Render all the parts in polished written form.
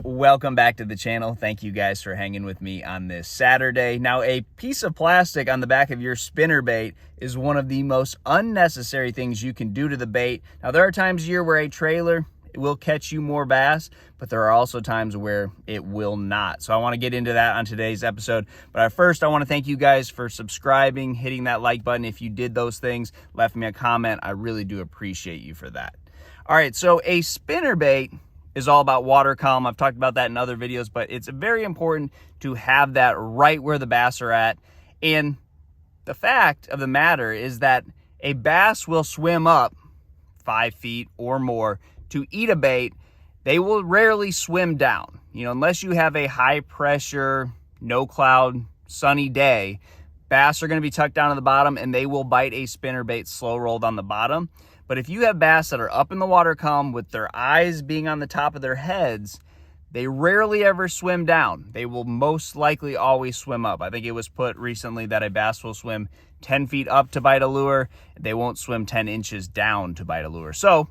Welcome back to the channel. Thank you guys for hanging with me on this Saturday. Now, a piece of plastic on the back of your spinnerbait is one of the most unnecessary things you can do to the bait. Now, there are times a year where a trailer will catch you more bass, but there are also times where it will not. So I want to get into that on today's episode. But first, I want to thank you guys for subscribing, hitting that like button. If you did those things, left me a comment, I really do appreciate you for that. All right, so a spinnerbait is all about water column. I've talked about that in other videos, but it's very important to have that right where the bass are at. And the fact of the matter is that a bass will swim up 5 feet or more to eat a bait. They will rarely swim down, unless you have a high pressure, no cloud, sunny day. Bass are going to be tucked down to the bottom and they will bite a spinnerbait slow rolled on the bottom. But if you have bass that are up in the water column with their eyes being on the top of their heads, they rarely ever swim down. They will most likely always swim up. I think it was put recently that a bass will swim 10 feet up to bite a lure. They won't swim 10 inches down to bite a lure. So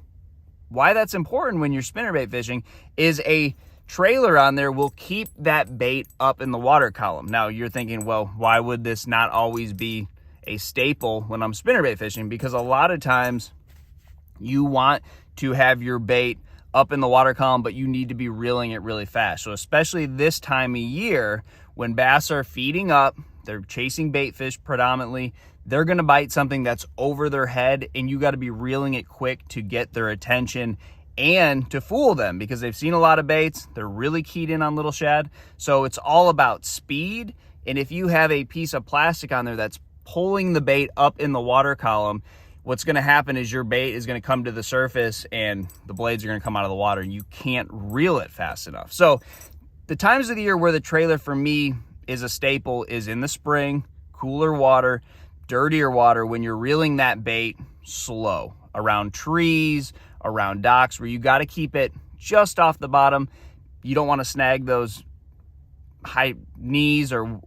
why that's important when you're spinnerbait fishing is a trailer on there will keep that bait up in the water column. Now you're thinking, well, why would this not always be a staple when I'm spinnerbait fishing? Because a lot of times you want to have your bait up in the water column, but you need to be reeling it really fast. So especially this time of year when bass are feeding up, they're chasing bait fish predominantly, they're going to bite something that's over their head, and you got to be reeling it quick to get their attention and to fool them because they've seen a lot of baits. They're really keyed in on little shad. So it's all about speed. And if you have a piece of plastic on there that's pulling the bait up in the water column, what's going to happen is your bait is going to come to the surface and the blades are going to come out of the water and you can't reel it fast enough. So the times of the year where the trailer for me is a staple is in the spring, cooler water, dirtier water, when you're reeling that bait slow around trees, around docks, where you got to keep it just off the bottom. You don't want to snag those high knees or,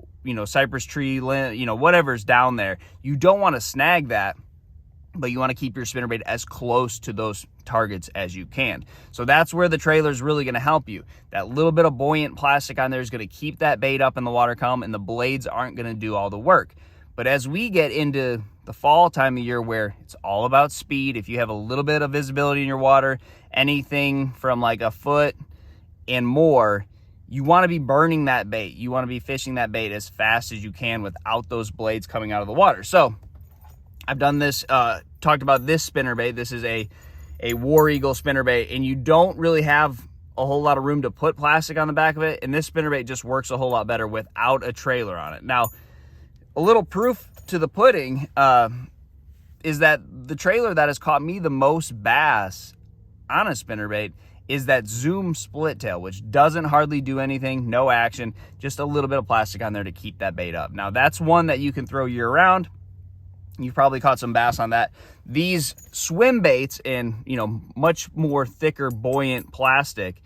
cypress tree, whatever's down there. You don't want to snag that, but you want to keep your spinnerbait as close to those targets as you can. So that's where the trailer is really going to help you. That little bit of buoyant plastic on there is going to keep that bait up in the water column, and the blades aren't going to do all the work. But as we get into the fall time of year where it's all about speed, if you have a little bit of visibility in your water, anything from like a foot and more, you want to be burning that bait. You want to be fishing that bait as fast as you can without those blades coming out of the water. So I've done this, talked about this spinnerbait. This is a War Eagle spinnerbait, and you don't really have a whole lot of room to put plastic on the back of it. And this spinnerbait just works a whole lot better without a trailer on it. Now, a little proof to the pudding is that the trailer that has caught me the most bass on a spinnerbait is that Zoom split tail, which doesn't hardly do anything, no action, just a little bit of plastic on there to keep that bait up. Now, that's one that you can throw year round. You've probably caught some bass on that. These swim baits and, much more thicker, buoyant plastic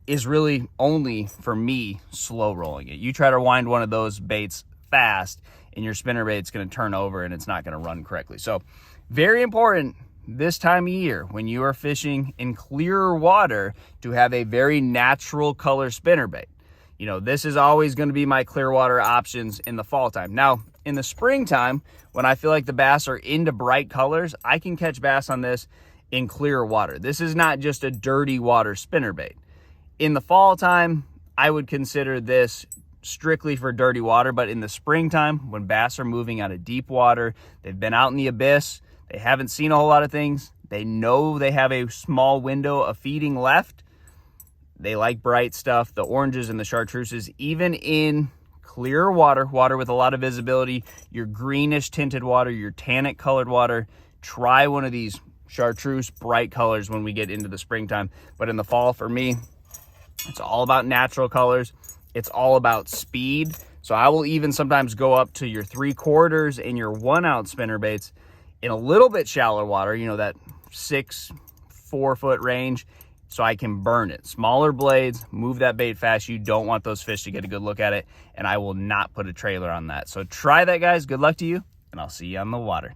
is really only for me slow rolling it. You try to wind one of those baits fast and your spinnerbait's going to turn over and it's not going to run correctly. So very important this time of year when you are fishing in clearer water to have a very natural color spinnerbait. This is always going to be my clear water options in the fall time. Now, in the springtime, when I feel like the bass are into bright colors, I can catch bass on this in clear water. This is not just a dirty water spinnerbait. In the fall time, I would consider this strictly for dirty water, but in the springtime, when bass are moving out of deep water, they've been out in the abyss, they haven't seen a whole lot of things, they know they have a small window of feeding left, they like bright stuff, the oranges and the chartreuses, even in clear water with a lot of visibility, your greenish tinted water, your tannic colored water, try one of these chartreuse bright colors when we get into the springtime. But in the fall, for me, it's all about natural colors. It's all about speed. So I will even sometimes go up to your 3/4 and your 1 ounce spinnerbaits in a little bit shallower water, that 4 foot range, so I can burn it. Smaller blades, move that bait fast. You don't want those fish to get a good look at it, and I will not put a trailer on that. So try that, guys. Good luck to you, and I'll see you on the water.